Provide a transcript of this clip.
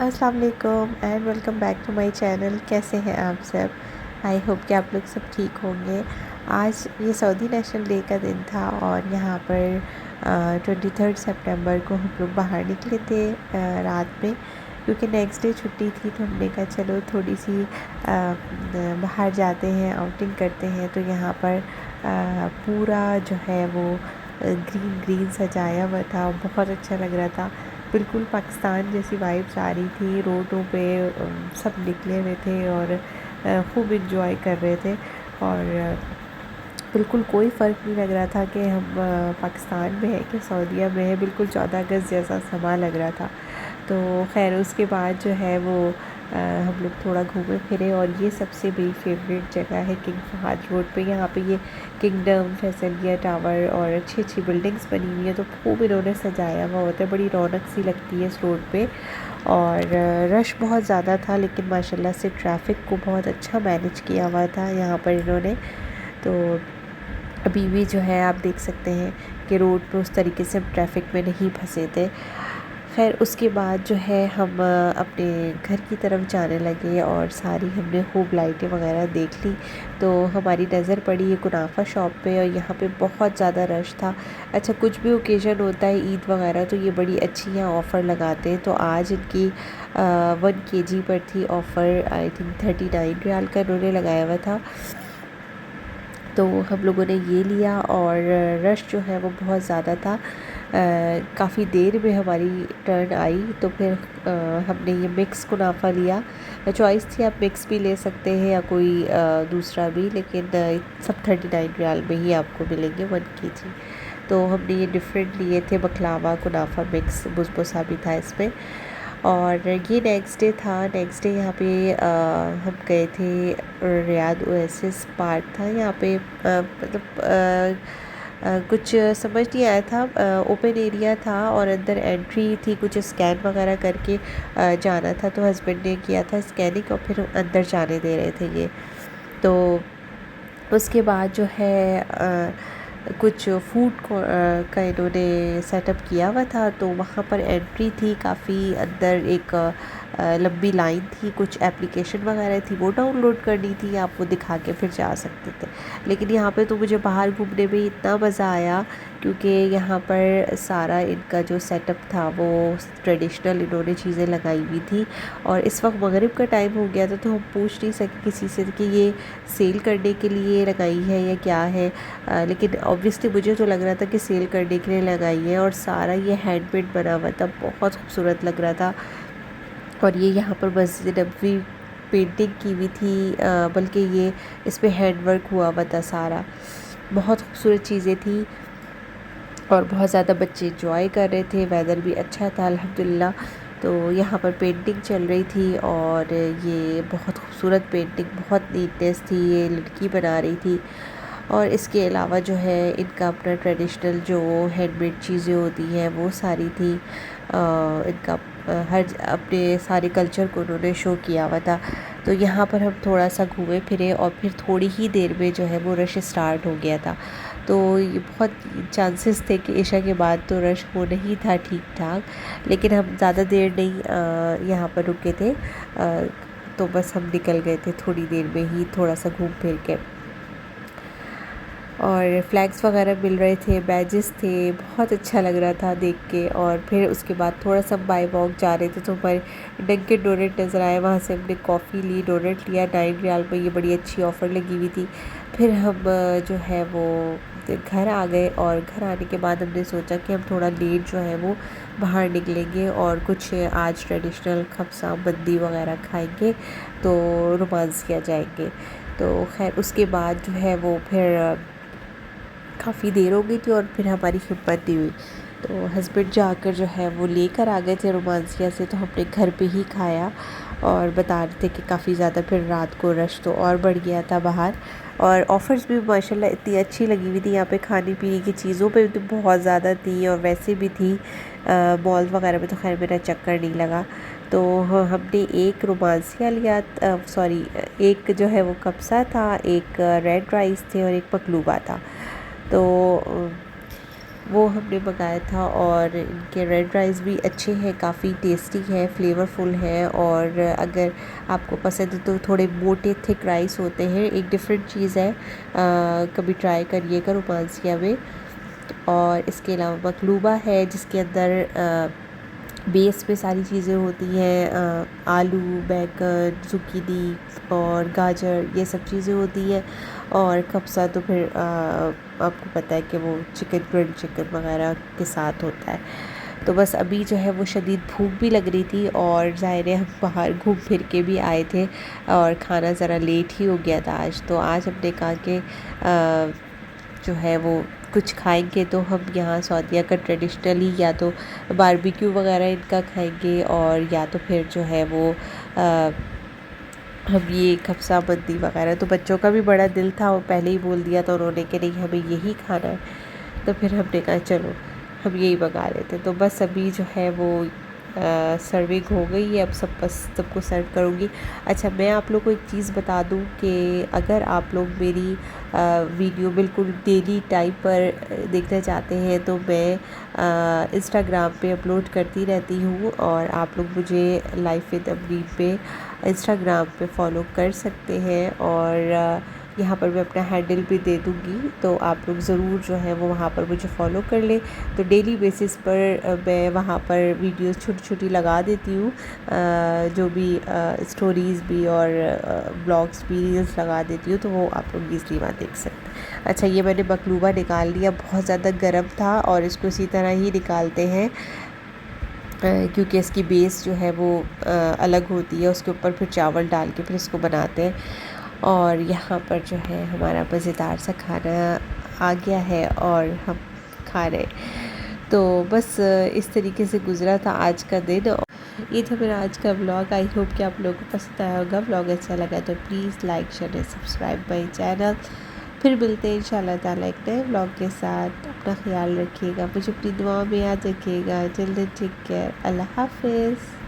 अस्सलाम वालेकुम and welcome back to my channel. कैसे हैं आप सब? आई होप कि आप लोग सब ठीक होंगे। आज ये सऊदी नेशनल डे का दिन था और यहाँ पर 23 सितंबर को हम लोग बाहर निकले थे रात में, क्योंकि नेक्स्ट डे छुट्टी थी। तो हमने कहा चलो थोड़ी सी बाहर जाते हैं, आउटिंग करते हैं। तो यहाँ पर पूरा जो है वो ग्रीन ग्रीन सजाया हुआ था, बहुत अच्छा लग रहा था। बिल्कुल पाकिस्तान जैसी वाइब्स आ रही थी। रोडों पे सब निकले हुए थे और खूब इंजॉय कर रहे थे। और बिल्कुल कोई फ़र्क नहीं लग रहा था कि हम पाकिस्तान में हैं कि सऊदीया में है। बिल्कुल 14 अगस्त जैसा समा लग रहा था। तो खैर उसके बाद जो है वो हम लोग थोड़ा घूमे फिरे। और ये सबसे मेरी फेवरेट जगह है किंग फहद रोड पे। यहाँ पे ये किंगडम, फैसलिया टावर और अच्छी अच्छी बिल्डिंग्स बनी हुई है। तो खूब इन्होंने सजाया हुआ होता है, बड़ी रौनक सी लगती है इस रोड पे। और रश बहुत ज़्यादा था, लेकिन माशाल्लाह से ट्रैफिक को बहुत अच्छा मैनेज किया हुआ था यहाँ पर इन्होंने। तो अभी भी जो है आप देख सकते हैं कि रोड पे उस तरीके से हम ट्रैफिक में नहीं फंसे थे। खैर उसके बाद जो है हम अपने घर की तरफ जाने लगे और सारी हमने खूब लाइटें वगैरह देख ली। तो हमारी नज़र पड़ी ये कुनाफा शॉप पे और यहाँ पे बहुत ज़्यादा रश था। अच्छा, कुछ भी ओकेज़न होता है ईद वगैरह तो ये बड़ी अच्छी यहाँ ऑफ़र लगाते हैं। तो आज इनकी 1 kg पर थी ऑफ़र, आई थिंक 39 रियाल का इन्होंने लगाया हुआ था। तो हम लोगों ने ये लिया और रश जो है वो बहुत ज़्यादा था। काफ़ी देर में हमारी टर्न आई तो फिर हमने ये मिक्स कुनाफा लिया। चॉइस थी, आप मिक्स भी ले सकते हैं या कोई दूसरा भी, लेकिन सब 39 रियाल में ही आपको मिलेंगे 1 kg। तो हमने ये डिफरेंट लिए थे, बकलावा कुनाफा मिक्स बुसबुसा भी था इसमें। और ये नेक्स्ट डे था। नेक्स्ट डे यहाँ पे हम गए थे रियाद ओएसिस पार्क था यहाँ पे। कुछ समझ नहीं आया था, ओपन एरिया था और अंदर एंट्री थी, कुछ स्कैन वगैरह करके जाना था। तो हस्बैंड ने किया था स्कैनिंग और फिर अंदर जाने दे रहे थे ये। तो उसके बाद जो है कुछ फूड का इन्होंने सेटअप किया हुआ था। तो वहाँ पर एंट्री थी, काफ़ी अंदर एक लंबी लाइन थी, कुछ एप्लीकेशन वगैरह थी वो डाउनलोड करनी थी, आप वो दिखा के फिर जा सकते थे। लेकिन यहाँ पे तो मुझे बाहर घूमने में इतना मज़ा आया, क्योंकि यहाँ पर सारा इनका जो सेटअप था वो ट्रेडिशनल इन्होंने चीज़ें लगाई हुई थी। और इस वक्त मगरिब का टाइम हो गया था, तो हम पूछ नहीं सके किसी से कि ये सेल करने के लिए लगाई है या क्या है। लेकिन ऑब्वियसली मुझे तो लग रहा था कि सेल करने के लिए लगाई है। और सारा ये हैंडमेड बना हुआ था, बहुत खूबसूरत लग रहा था। और ये यहाँ पर मस्जिद नबवी पेंटिंग की हुई थी, बल्कि ये इस पर हैंड वर्क हुआ हुआ था सारा। बहुत खूबसूरत चीज़ें थी और बहुत ज़्यादा बच्चे इंजॉय कर रहे थे। वेदर भी अच्छा था अल्हम्दुलिल्लाह। तो यहाँ पर पेंटिंग चल रही थी और ये बहुत खूबसूरत पेंटिंग, बहुत नीटनेस थी, ये लड़की बना रही थी। और इसके अलावा जो है इनका अपना ट्रेडिशनल जो हैंडमेड चीज़ें होती हैं वो सारी थी। इनका हर अपने सारे कल्चर को उन्होंने शो किया हुआ था। तो यहाँ पर हम थोड़ा सा घूमे फिरे और फिर थोड़ी ही देर में जो है वो रश स्टार्ट हो गया था। तो ये बहुत चांसेस थे कि इशा के बाद तो रश होना ही था ठीक ठाक, लेकिन हम ज़्यादा देर नहीं यहाँ पर रुके थे। तो बस हम निकल गए थे थोड़ी देर में ही, थोड़ा सा घूम फिर के। और फ्लैग्स वगैरह मिल रहे थे, बैजेस थे, बहुत अच्छा लग रहा था देख के। और फिर उसके बाद थोड़ा सा बाय वॉक जा रहे थे तो हमारे डंकिन डोनट नज़र आए, वहाँ से हमने कॉफ़ी ली, डोनट लिया 9 रियाल में, ये बड़ी अच्छी ऑफ़र लगी हुई थी। फिर हम जो है वो घर आ गए और घर आने के बाद हमने सोचा कि हम थोड़ा लेट जो है वो बाहर निकलेंगे और कुछ आज ट्रेडिशनल खमसा बंदी वगैरह खाएंगे, तो रोमांस किया जाएंगे। तो खैर उसके बाद जो है वो फिर काफ़ी देर हो गई थी और फिर हमारी हिम्मत नहीं हुई। तो हस्बैंड जाकर जो है वो लेकर आ गए थे रोमांसिया से, तो हमने घर पे ही खाया। और बता रहे थे कि काफ़ी ज़्यादा फिर रात को रश तो और बढ़ गया था बाहर। और ऑफ़र्स भी माशाल्लाह इतनी अच्छी लगी हुई थी यहाँ पे, खाने पीने की चीज़ों पे तो बहुत ज़्यादा थी और वैसे भी थी। मॉल वगैरह में तो खैर मेरा चक्कर नहीं लगा। तो हमने एक रोमांसिया लिया, सॉरी एक जो है वो कब्सा था, एक रेड राइस थे और एक मकलूबा था। तो वो हमने मंगाया था। और इनके रेड राइस भी अच्छे हैं, काफ़ी टेस्टी है, फ्लेवरफुल है। और अगर आपको पसंद है तो थोड़े मोटे थिक राइस होते हैं, एक डिफरेंट चीज़ है, कभी ट्राई करिएगा रोमांसिया में। और इसके अलावा मकलूबा है जिसके अंदर बेस पे सारी चीज़ें होती हैं, आलू, बैंगन, zucchini और गाजर, ये सब चीज़ें होती हैं। और कब्सा तो फिर आपको पता है कि वो चिकन, ग्रिल्ड चिकन वगैरह के साथ होता है। तो बस अभी जो है वो शदीद भूख भी लग रही थी, और ज़ाहिर है हम बाहर घूम फिर के भी आए थे और खाना ज़रा लेट ही हो गया था आज। तो आज हमने कहा कि जो है वो कुछ खाएंगे, तो हम यहाँ सऊदीया का ट्रेडिशनली या तो बारबेक्यू वगैरह इनका खाएंगे, और या तो फिर जो है वो हम ये कब्सा बंदी वगैरह। तो बच्चों का भी बड़ा दिल था, वो पहले ही बोल दिया था उन्होंने कि नहीं हमें यही खाना है। तो फिर हमने कहा चलो हम यही मंगा लेते। तो बस अभी जो है वो सर्विंग हो गई है, अब सबको सर्व करूँगी। अच्छा, मैं आप लोग को एक चीज़ बता दूँ कि अगर आप लोग मेरी वीडियो बिल्कुल डेली टाइम पर देखना चाहते हैं तो मैं इंस्टाग्राम पे अपलोड करती रहती हूँ, और आप लोग मुझे लाइफ विद अमरीन पे इंस्टाग्राम पे फॉलो कर सकते हैं। और यहाँ पर मैं अपना हैंडल भी दे दूँगी, तो आप लोग ज़रूर जो है वो वहाँ पर मुझे फॉलो कर लें। तो डेली बेसिस पर मैं वहाँ पर वीडियोस छोटी छोटी लगा देती हूँ, जो भी स्टोरीज़ भी और ब्लॉग्स भी, रील्स लगा देती हूँ, तो वो आप लोग ईज़िली वहाँ देख सकते हैं। अच्छा, ये मैंने मकलूबा निकाल लिया, बहुत ज़्यादा गर्म था, और इसको इसी तरह ही निकालते हैं क्योंकि इसकी बेस जो है वो अलग होती है, उसके ऊपर फिर चावल डाल के फिर इसको बनाते हैं। और यहाँ पर जो है हमारा मज़ेदार सा खाना आ गया है और हम खा रहे। तो बस इस तरीके से गुज़रा था आज का दिन। ये था मेरा आज का व्लॉग। आई होप कि आप लोगों को पसंद आया होगा। व्लॉग अच्छा लगा तो please like, share and subscribe my channel. फिर मिलते हैं इंशाल्लाह ताला एक नए व्लॉग के साथ। अपना ख्याल रखिएगा, मुझे अपनी दुआ में याद रखिएगा। जल्दी टेक केयर, अल्लाह हाफिज़।